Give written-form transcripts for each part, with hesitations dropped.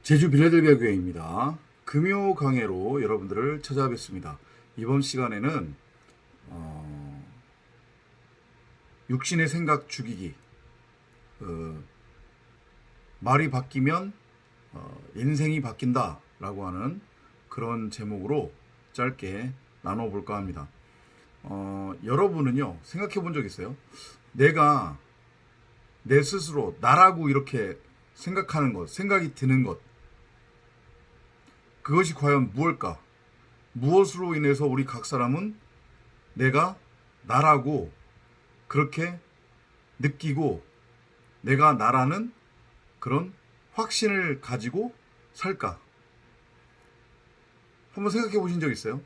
제주 빌라델비아 교회입니다. 금요 강해로 여러분들을 찾아뵙습니다. 이번 시간에는 육신의 생각 죽이기, 말이 바뀌면 인생이 바뀐다라고 하는 그런 제목으로 짧게 나눠볼까 합니다. 여러분은요, 생각해 본 적 있어요? 내가 내 스스로 나라고 이렇게 생각하는 것, 생각이 드는 것, 그것이 과연 무엇일까? 무엇으로 인해서 우리 각 사람은 내가 나라고 그렇게 느끼고 내가 나라는 그런 확신을 가지고 살까? 한번 생각해 보신 적 있어요?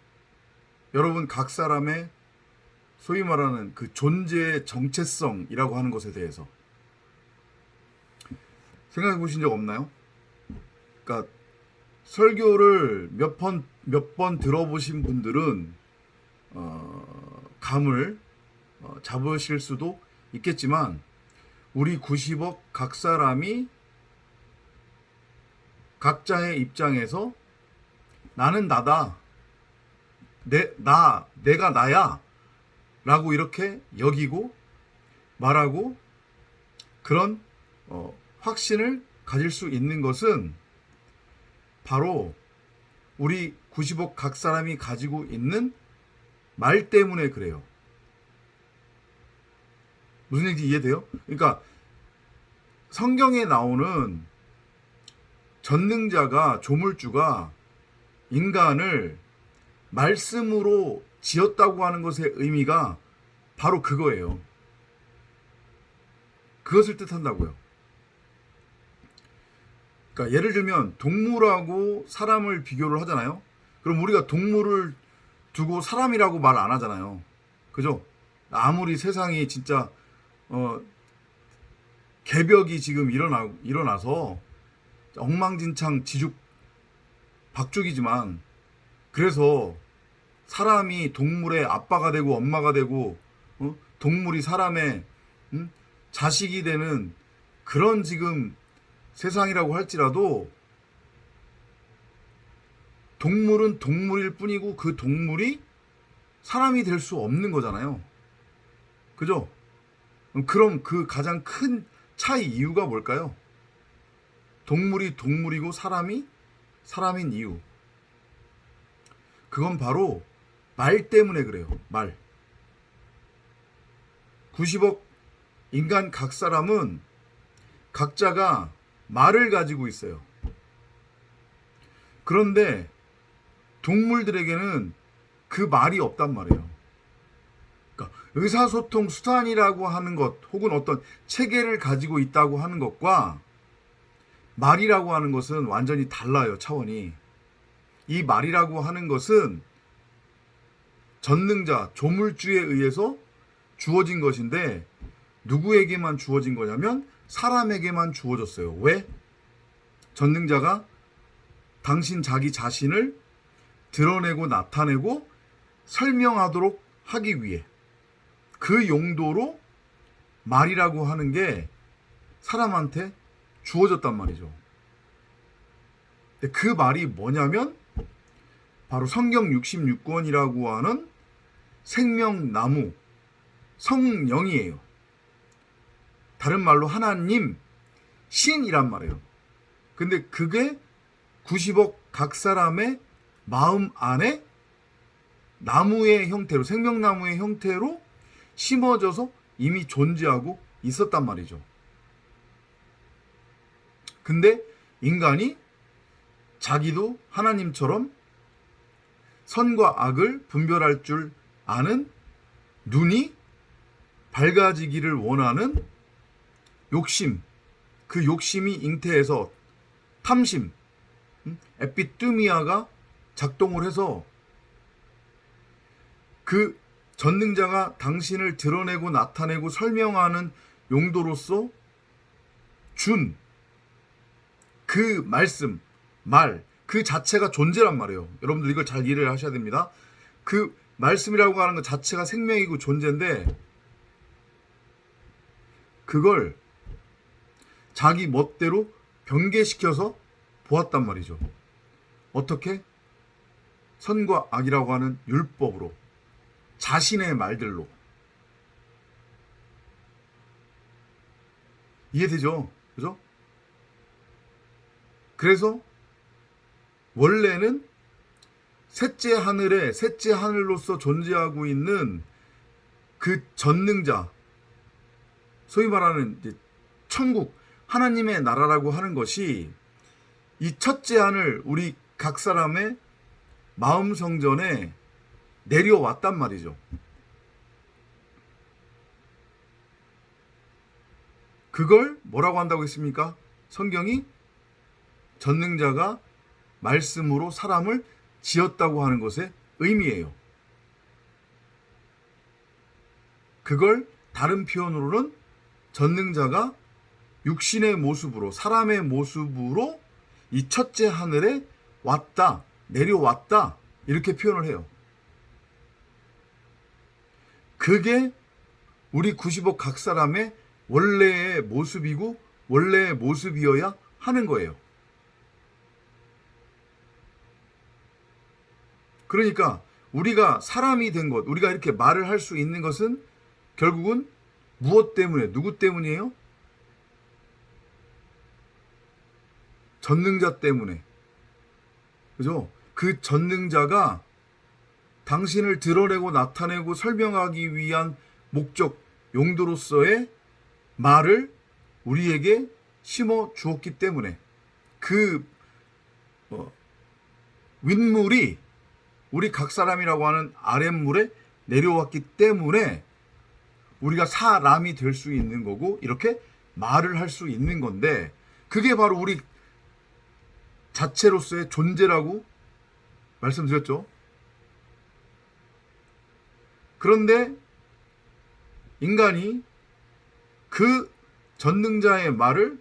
여러분 각 사람의 소위 말하는 그 존재의 정체성이라고 하는 것에 대해서 생각해 보신 적 없나요? 그러니까 설교를 몇 번 들어보신 분들은 감을 잡으실 수도 있겠지만 우리 90억 각 사람이 각자의 입장에서 나는 나다, 내가 나야 라고 이렇게 여기고 말하고 그런 확신을 가질 수 있는 것은 바로 우리 90억 각 사람이 가지고 있는 말 때문에 그래요. 무슨 얘기인지 이해돼요? 그러니까 성경에 나오는 전능자가, 조물주가 인간을 말씀으로 지었다고 하는 것의 의미가 바로 그거예요. 그것을 뜻한다고요. 그러니까 예를 들면 동물하고 사람을 비교를 하잖아요. 그럼 우리가 동물을 두고 사람이라고 말 안 하잖아요. 그죠? 아무리 세상이 진짜 개벽이 지금 일어나서 엉망진창 박죽이지만 그래서 사람이 동물의 아빠가 되고 엄마가 되고 동물이 사람의 자식이 되는 그런 지금 세상이라고 할지라도 동물은 동물일 뿐이고 그 동물이 사람이 될 수 없는 거잖아요. 그죠? 그럼 그 가장 큰 차이 이유가 뭘까요? 동물이 동물이고 사람이 사람인 이유. 그건 바로 말 때문에 그래요. 말. 90억 인간 각 사람은 각자가 말을 가지고 있어요. 그런데 동물들에게는 그 말이 없단 말이에요. 그러니까 의사소통 수단이라고 하는 것 혹은 어떤 체계를 가지고 있다고 하는 것과 말이라고 하는 것은 완전히 달라요. 차원이. 이 말이라고 하는 것은 전능자, 조물주에 의해서 주어진 것인데 누구에게만 주어진 거냐면 사람에게만 주어졌어요. 왜? 전능자가 당신 자기 자신을 드러내고 나타내고 설명하도록 하기 위해 그 용도로 말이라고 하는 게 사람한테 주어졌단 말이죠. 그 말이 뭐냐면 바로 성경 66권이라고 하는 생명나무 성령이에요. 다른 말로 하나님, 신이란 말이에요. 근데 그게 90억 각 사람의 마음 안에 나무의 형태로, 생명나무의 형태로 심어져서 이미 존재하고 있었단 말이죠. 근데 인간이 자기도 하나님처럼 선과 악을 분별할 줄 아는 눈이 밝아지기를 원하는 욕심, 그 욕심이 잉태해서 탐심, 에피뚜미아가 작동을 해서 그 전능자가 당신을 드러내고 나타내고 설명하는 용도로서 준 그 말씀, 말, 그 자체가 존재란 말이에요. 여러분들 이걸 잘 이해를 하셔야 됩니다. 그 말씀이라고 하는 것 자체가 생명이고 존재인데 그걸 자기 멋대로 변개시켜서 보았단 말이죠. 어떻게? 선과 악이라고 하는 율법으로, 자신의 말들로. 이해되죠? 그죠? 그래서 원래는 셋째 하늘에 셋째 하늘로서 존재하고 있는 그 전능자, 소위 말하는 이제 천국, 하나님의 나라라고 하는 것이 이 첫째 하늘, 우리 각 사람의 마음 성전에 내려왔단 말이죠. 그걸 뭐라고 한다고 했습니까? 성경이 전능자가 말씀으로 사람을 지었다고 하는 것의 의미예요. 그걸 다른 표현으로는 전능자가 육신의 모습으로, 사람의 모습으로 이 첫째 하늘에 왔다, 내려왔다, 이렇게 표현을 해요. 그게 우리 90억 각 사람의 원래의 모습이고 원래의 모습이어야 하는 거예요. 그러니까 우리가 사람이 된 것, 우리가 이렇게 말을 할 수 있는 것은 결국은 무엇 때문에, 누구 때문이에요? 전능자 때문에. 그죠? 그 전능자가 당신을 드러내고 나타내고 설명하기 위한 목적, 용도로서의 말을 우리에게 심어 주었기 때문에, 그 윗물이 우리 각 사람이라고 하는 아랫물에 내려왔기 때문에 우리가 사람이 될 수 있는 거고, 이렇게 말을 할 수 있는 건데, 그게 바로 우리 자체로서의 존재라고 말씀드렸죠. 그런데 인간이 그 전능자의 말을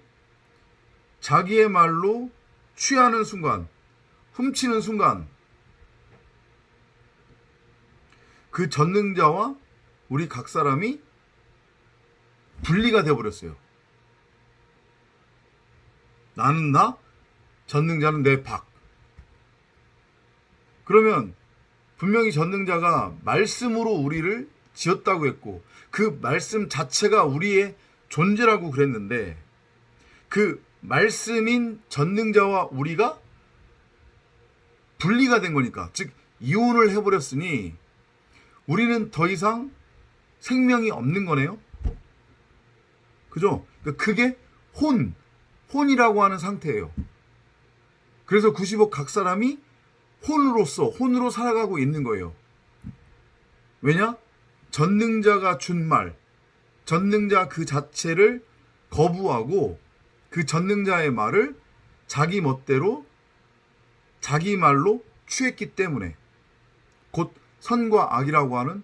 자기의 말로 취하는 순간, 훔치는 순간, 그 전능자와 우리 각 사람이 분리가 되어버렸어요. 나는 나, 전능자는 내 박. 그러면 분명히 전능자가 말씀으로 우리를 지었다고 했고, 그 말씀 자체가 우리의 존재라고 그랬는데, 그 말씀인 전능자와 우리가 분리가 된 거니까, 즉 이혼을 해버렸으니 우리는 더 이상 생명이 없는 거네요. 그죠? 그러니까 그게 혼이라고 하는 상태예요. 그래서 90억 각 사람이 혼으로 살아가고 있는 거예요. 왜냐? 전능자가 준 말, 전능자 그 자체를 거부하고 그 전능자의 말을 자기 멋대로, 자기 말로 취했기 때문에, 곧 선과 악이라고 하는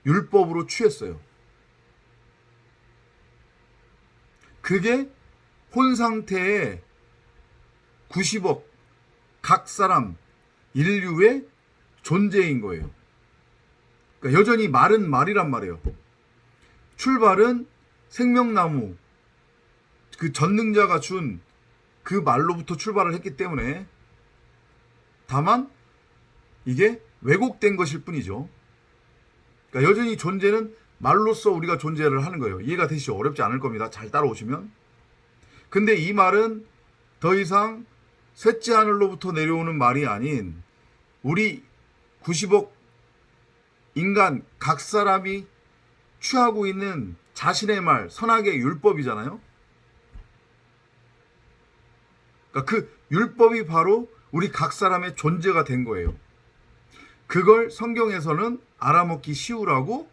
율법으로 취했어요. 그게 혼 상태의 90억 각 사람 인류의 존재인 거예요. 그러니까 여전히 말은 말이란 말이에요. 출발은 생명나무, 그 전능자가 준 그 말로부터 출발을 했기 때문에, 다만 이게 왜곡된 것일 뿐이죠. 그러니까 여전히 존재는 말로써 우리가 존재를 하는 거예요. 이해가 되시죠? 어렵지 않을 겁니다. 잘 따라오시면. 근데 이 말은 더 이상 셋째 하늘로부터 내려오는 말이 아닌 우리 90억 인간 각 사람이 취하고 있는 자신의 말, 선악의 율법이잖아요. 그러니까 그 율법이 바로 우리 각 사람의 존재가 된 거예요. 그걸 성경에서는 알아먹기 쉬우라고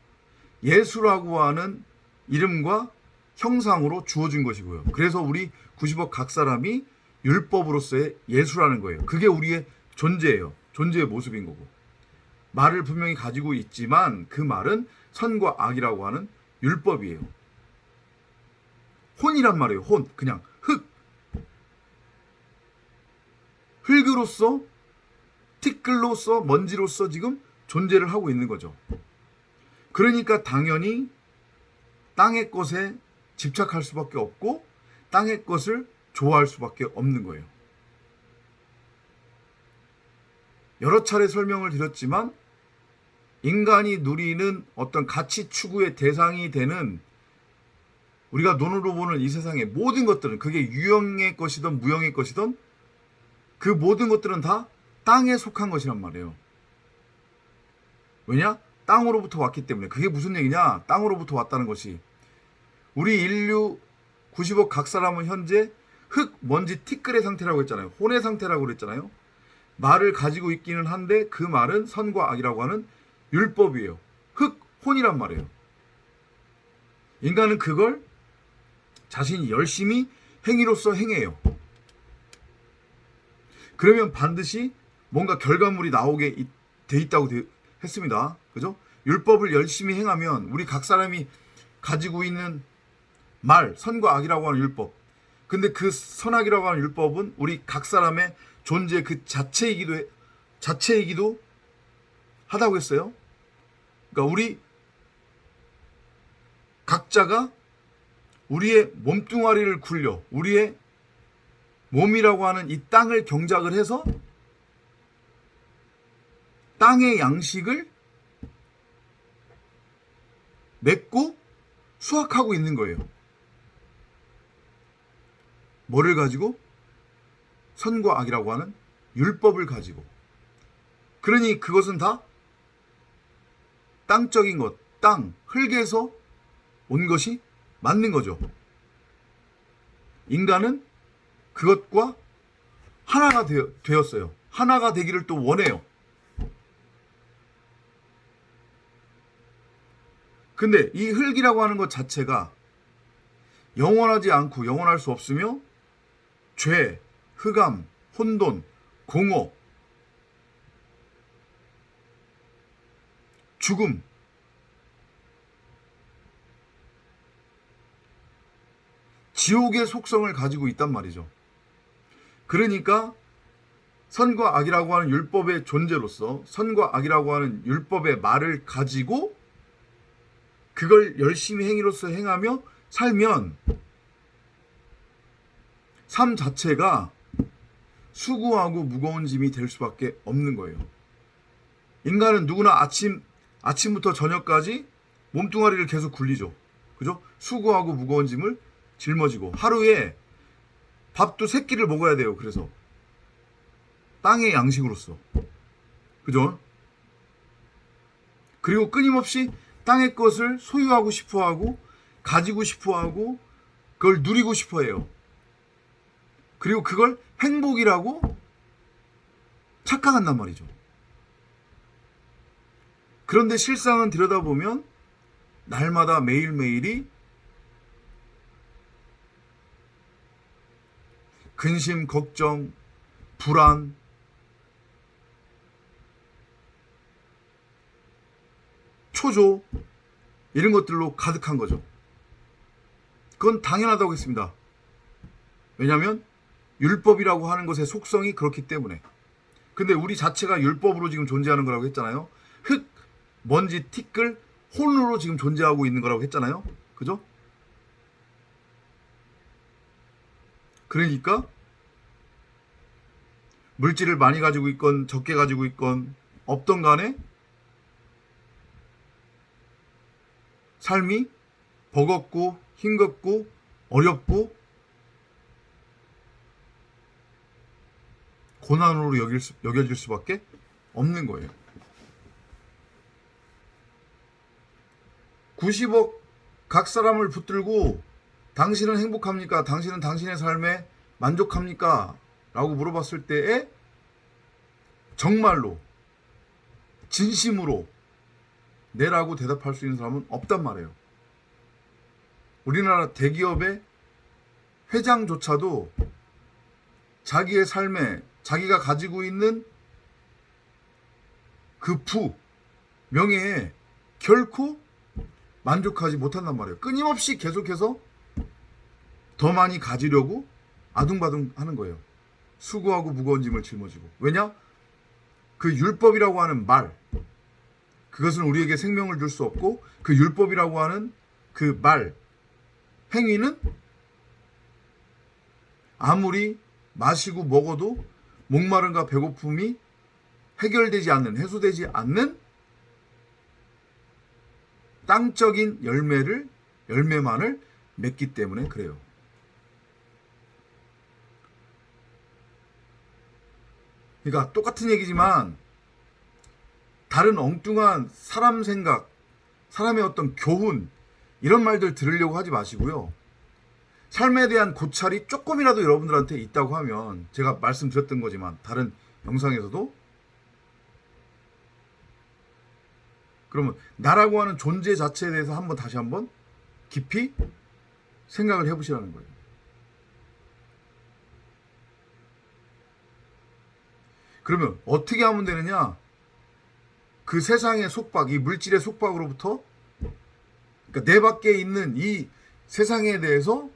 예수라고 하는 이름과 형상으로 주어진 것이고요. 그래서 우리 90억 각 사람이 율법으로서의 예수라는 거예요. 그게 우리의 존재예요. 존재의 모습인 거고. 말을 분명히 가지고 있지만 그 말은 선과 악이라고 하는 율법이에요. 혼이란 말이에요. 혼. 그냥 흙으로서, 티끌로서, 먼지로서 지금 존재를 하고 있는 거죠. 그러니까 당연히 땅의 것에 집착할 수밖에 없고 땅의 것을 좋아할 수밖에 없는 거예요. 여러 차례 설명을 드렸지만 인간이 누리는 어떤 가치 추구의 대상이 되는 우리가 눈으로 보는 이 세상의 모든 것들은 그게 유형의 것이든 무형의 것이든 그 모든 것들은 다 땅에 속한 것이란 말이에요. 왜냐? 땅으로부터 왔기 때문에. 그게 무슨 얘기냐? 땅으로부터 왔다는 것이. 우리 인류 90억 각 사람은 현재 흙, 먼지, 티끌의 상태라고 했잖아요. 혼의 상태라고 그랬잖아요. 말을 가지고 있기는 한데 그 말은 선과 악이라고 하는 율법이에요. 흙, 혼이란 말이에요. 인간은 그걸 자신이 열심히 행위로서 행해요. 그러면 반드시 뭔가 결과물이 나오게 돼 있다고 했습니다. 그죠? 율법을 열심히 행하면 우리 각 사람이 가지고 있는 말, 선과 악이라고 하는 율법. 근데 그 선악이라고 하는 율법은 우리 각 사람의 존재 그 자체이기도 하다고 했어요. 그러니까 우리 각자가 우리의 몸뚱아리를 굴려 우리의 몸이라고 하는 이 땅을 경작을 해서 땅의 양식을 맺고 수확하고 있는 거예요. 뭐를 가지고? 선과 악이라고 하는 율법을 가지고. 그러니 그것은 다 땅적인 것, 땅, 흙에서 온 것이 맞는 거죠. 인간은 그것과 하나가 되었어요. 하나가 되기를 또 원해요. 근데 이 흙이라고 하는 것 자체가 영원하지 않고 영원할 수 없으며 죄, 흑암, 혼돈, 공허, 죽음, 지옥의 속성을 가지고 있단 말이죠. 그러니까 선과 악이라고 하는 율법의 존재로서 선과 악이라고 하는 율법의 말을 가지고 그걸 열심히 행위로서 행하며 살면 삶 자체가 수고하고 무거운 짐이 될 수밖에 없는 거예요. 인간은 누구나 아침부터 저녁까지 몸뚱아리를 계속 굴리죠. 그죠? 수고하고 무거운 짐을 짊어지고 하루에 밥도 3끼를 먹어야 돼요. 그래서 땅의 양식으로서. 그죠? 그리고 끊임없이 땅의 것을 소유하고 싶어하고 가지고 싶어하고 그걸 누리고 싶어해요. 그리고 그걸 행복이라고 착각한단 말이죠. 그런데 실상은 들여다보면 날마다 매일매일이 근심, 걱정, 불안, 초조 이런 것들로 가득한 거죠. 그건 당연하다고 했습니다. 왜냐하면 율법이라고 하는 것의 속성이 그렇기 때문에. 근데 우리 자체가 율법으로 지금 존재하는 거라고 했잖아요. 흙, 먼지, 티끌, 혼으로 지금 존재하고 있는 거라고 했잖아요. 그죠? 그러니까 물질을 많이 가지고 있건 적게 가지고 있건 없던 간에 삶이 버겁고 힘겹고 어렵고 고난으로 여겨질 수밖에 없는 거예요. 90억 각 사람을 붙들고 당신은 행복합니까? 당신은 당신의 삶에 만족합니까? 라고 물어봤을 때에 정말로 진심으로 네라고 대답할 수 있는 사람은 없단 말이에요. 우리나라 대기업의 회장조차도 자기의 삶에 자기가 가지고 있는 그 명예에 결코 만족하지 못한단 말이에요. 끊임없이 계속해서 더 많이 가지려고 아둥바둥 하는 거예요. 수고하고 무거운 짐을 짊어지고. 왜냐? 그 율법이라고 하는 말, 그것은 우리에게 생명을 줄 수 없고 그 율법이라고 하는 그 말, 행위는 아무리 마시고 먹어도 목마름과 배고픔이 해결되지 않는, 해소되지 않는 땅적인 열매만을 맺기 때문에 그래요. 그러니까 똑같은 얘기지만 다른 엉뚱한 사람 생각, 사람의 어떤 교훈 이런 말들 들으려고 하지 마시고요. 삶에 대한 고찰이 조금이라도 여러분들한테 있다고 하면, 제가 말씀드렸던 거지만 다른 영상에서도, 그러면 나라고 하는 존재 자체에 대해서 다시 한번 깊이 생각을 해보시라는 거예요. 그러면 어떻게 하면 되느냐? 그 세상의 속박, 이 물질의 속박으로부터, 그러니까 내 밖에 있는 이 세상에 대해서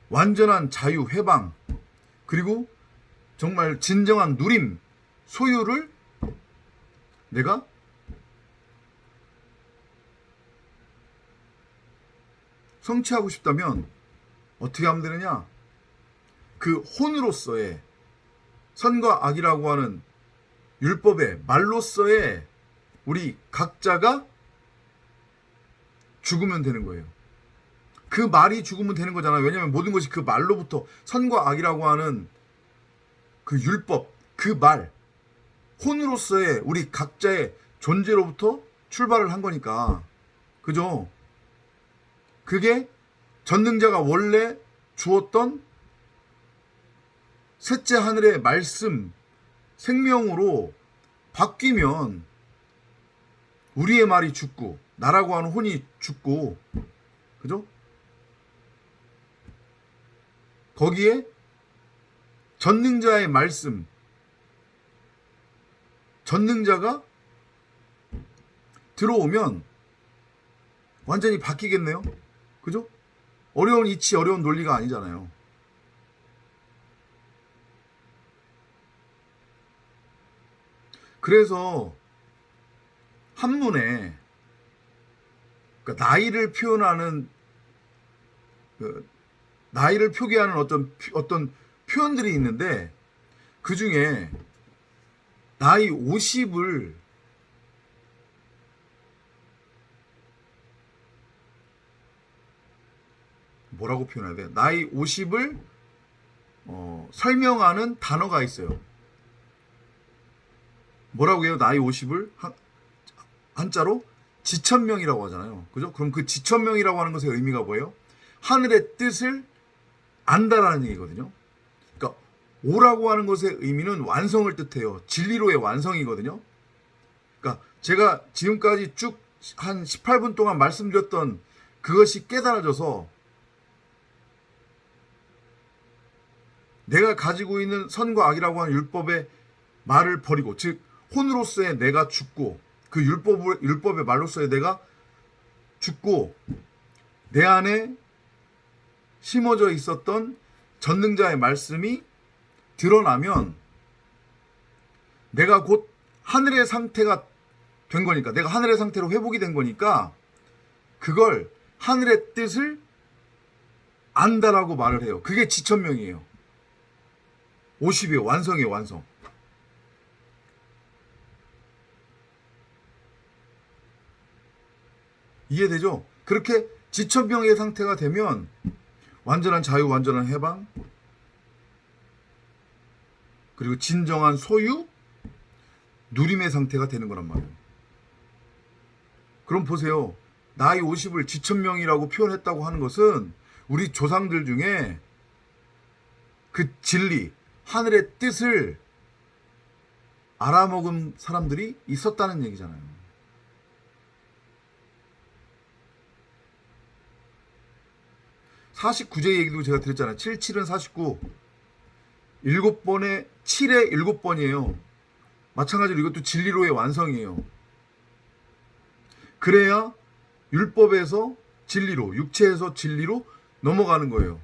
완전한 자유, 해방, 그리고 정말 진정한 누림, 소유를 내가 성취하고 싶다면 어떻게 하면 되느냐? 그 혼으로서의, 선과 악이라고 하는 율법의 말로서의 우리 각자가 죽으면 되는 거예요. 그 말이 죽으면 되는 거잖아요. 왜냐하면 모든 것이 그 말로부터, 선과 악이라고 하는 그 율법, 그 말, 혼으로서의 우리 각자의 존재로부터 출발을 한 거니까. 그죠? 그게 전능자가 원래 주었던 셋째 하늘의 말씀, 생명으로 바뀌면 우리의 말이 죽고, 나라고 하는 혼이 죽고, 그죠? 거기에 전능자의 말씀, 전능자가 들어오면 완전히 바뀌겠네요. 그죠? 어려운 이치, 어려운 논리가 아니잖아요. 그래서 한문에, 그러니까 나이를 표현하는, 나이를 표기하는 어떤 표현들이 있는데, 그 중에 나이 50을 뭐라고 표현해야 돼? 나이 50을 설명하는 단어가 있어요. 뭐라고 해요? 나이 50을 한자로 지천명이라고 하잖아요. 그죠? 그럼 그 지천명이라고 하는 것의 의미가 뭐예요? 하늘의 뜻을 안다라는 얘기거든요. 그러니까 오라고 하는 것의 의미는 완성을 뜻해요. 진리로의 완성이거든요. 그러니까 제가 지금까지 쭉 한 18분 동안 말씀드렸던 그것이 깨달아져서 내가 가지고 있는 선과 악이라고 하는 율법의 말을 버리고, 즉 혼으로서의 내가 죽고, 그 율법의 말로서의 내가 죽고, 내 안에 심어져 있었던 전능자의 말씀이 드러나면 내가 곧 하늘의 상태가 된 거니까, 내가 하늘의 상태로 회복이 된 거니까 그걸 하늘의 뜻을 안다라고 말을 해요. 그게 지천명이에요. 50이에요. 완성이에요. 완성. 이해되죠? 그렇게 지천명의 상태가 되면 완전한 자유, 완전한 해방, 그리고 진정한 소유, 누림의 상태가 되는 거란 말이에요. 그럼 보세요. 나이 50을 지천명이라고 표현했다고 하는 것은 우리 조상들 중에 그 진리, 하늘의 뜻을 알아먹은 사람들이 있었다는 얘기잖아요. (49제) 얘기도 제가 드렸잖아요. 77은 49, 7번에 7에 7번이에요. 마찬가지로 이것도 진리로의 완성이에요. 그래야 율법에서 진리로, 육체에서 진리로 넘어가는 거예요.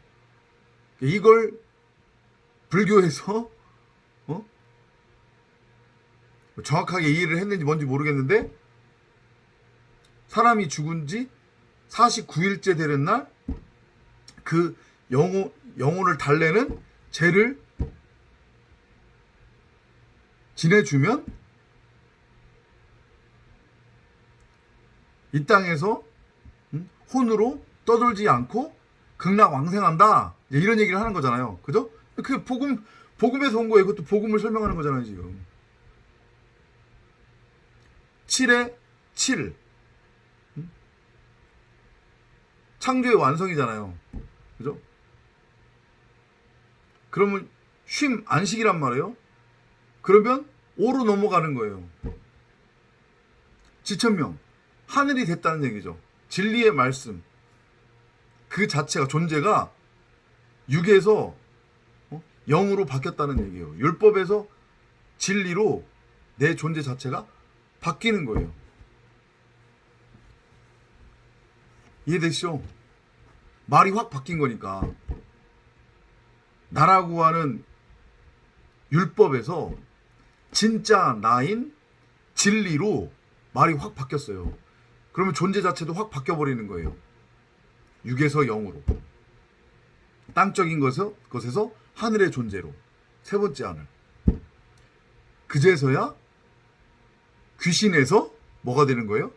이걸 불교에서 정확하게 이해를 했는지 뭔지 모르겠는데, 사람이 죽은 지 49일째 되는 날 그 영혼을 달래는 제를 지내주면 이 땅에서 혼으로 떠돌지 않고 극락왕생한다. 이런 얘기를 하는 거잖아요. 그죠? 그 복음에서 온 거예요. 그것도 복음을 설명하는 거잖아요, 지금. 7에 7. 창조의 완성이잖아요. 그죠? 그러면 쉼, 안식이란 말이에요. 그러면 5로 넘어가는 거예요. 지천명, 하늘이 됐다는 얘기죠. 진리의 말씀, 그 자체가, 존재가 6에서 0으로 바뀌었다는 얘기예요. 율법에서 진리로 내 존재 자체가 바뀌는 거예요. 이해되시죠? 말이 확 바뀐 거니까. 나라고 하는 율법에서 진짜 나인 진리로 말이 확 바뀌었어요. 그러면 존재 자체도 확 바뀌어버리는 거예요. 6에서 0으로. 땅적인 것에서 하늘의 존재로. 세 번째 하늘. 그제서야 귀신에서 뭐가 되는 거예요?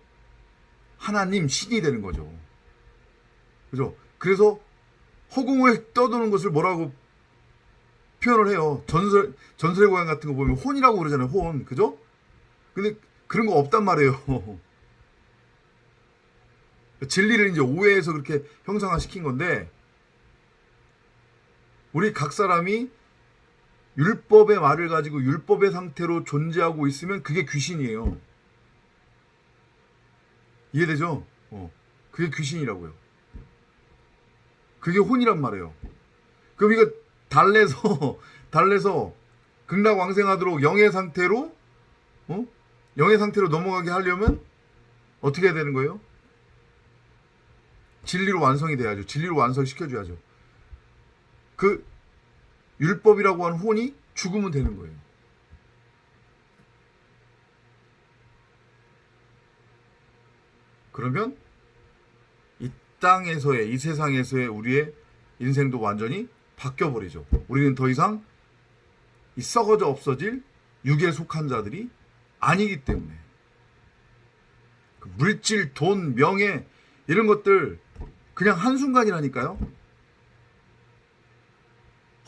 하나님, 신이 되는 거죠. 그죠? 그래서 허공을 떠도는 것을 뭐라고 표현을 해요. 전설의 고향 같은 거 보면 혼이라고 그러잖아요. 혼. 그죠? 근데 그런 거 없단 말이에요. 진리를 이제 오해해서 그렇게 형상화시킨 건데, 우리 각 사람이 율법의 말을 가지고 율법의 상태로 존재하고 있으면 그게 귀신이에요. 이해되죠? 그게 귀신이라고요. 그게 혼이란 말이에요. 그럼 이거 달래서 극락왕생하도록 영의 상태로 넘어가게 하려면 어떻게 해야 되는 거예요? 진리로 완성이 돼야죠. 진리로 완성시켜줘야죠. 그 율법이라고 하는 혼이 죽으면 되는 거예요. 그러면 이 땅에서의, 이 세상에서의 우리의 인생도 완전히 바뀌어버리죠. 우리는 더 이상 이 썩어져 없어질 육에 속한 자들이 아니기 때문에. 그 물질, 돈, 명예 이런 것들 그냥 한순간이라니까요.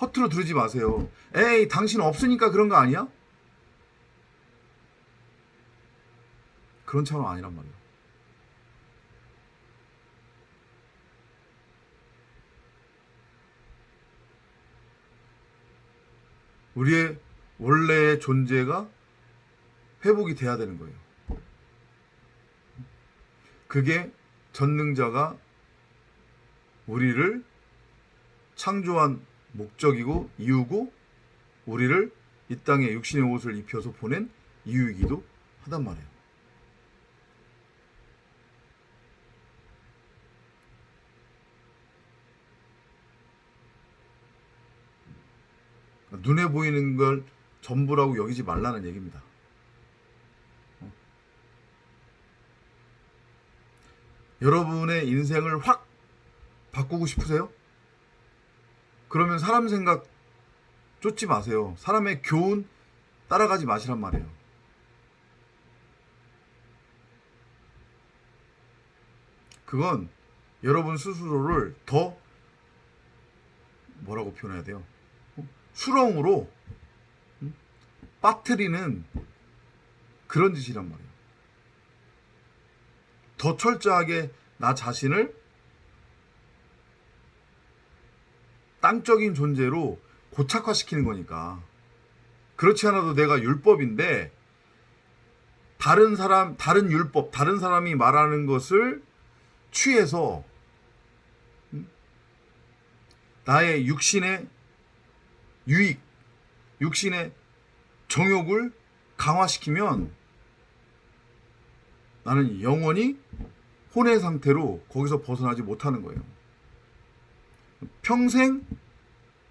허투루 두르지 마세요. 에이, 당신 없으니까 그런 거 아니야? 그런 차원 아니란 말이에요. 우리의 원래의 존재가 회복이 돼야 되는 거예요. 그게 전능자가 우리를 창조한 목적이고 이유고, 우리를 이 땅에 육신의 옷을 입혀서 보낸 이유이기도 하단 말이에요. 눈에 보이는 걸 전부라고 여기지 말라는 얘기입니다. 여러분의 인생을 확 바꾸고 싶으세요? 그러면 사람 생각 쫓지 마세요. 사람의 교훈 따라가지 마시란 말이에요. 그건 여러분 스스로를 더 뭐라고 표현해야 돼요? 수렁으로 빠뜨리는 그런 짓이란 말이에요. 더 철저하게 나 자신을 땅적인 존재로 고착화시키는 거니까. 그렇지 않아도 내가 율법인데 다른 율법, 다른 사람이 말하는 것을 취해서 나의 육신의 유익, 육신의 정욕을 강화시키면 나는 영원히 혼의 상태로 거기서 벗어나지 못하는 거예요. 평생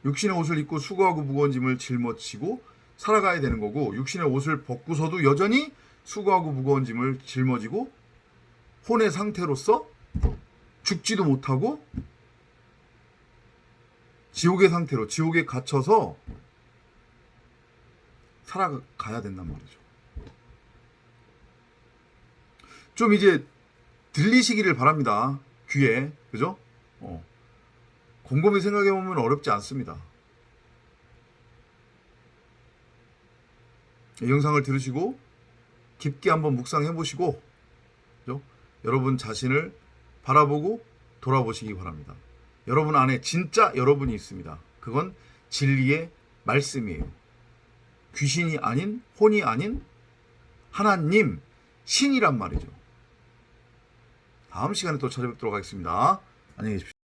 육신의 옷을 입고 수고하고 무거운 짐을 짊어지고 살아가야 되는 거고, 육신의 옷을 벗고서도 여전히 수고하고 무거운 짐을 짊어지고 혼의 상태로서 죽지도 못하고 지옥의 상태로, 지옥에 갇혀서 살아가야 된단 말이죠. 좀 이제 들리시기를 바랍니다. 귀에. 그죠? 곰곰이 생각해 보면 어렵지 않습니다. 이 영상을 들으시고 깊게 한번 묵상해 보시고, 그죠? 여러분 자신을 바라보고 돌아보시기 바랍니다. 여러분 안에 진짜 여러분이 있습니다. 그건 진리의 말씀이에요. 귀신이 아닌, 혼이 아닌 하나님, 신이란 말이죠. 다음 시간에 또 찾아뵙도록 하겠습니다. 안녕히 계십시오.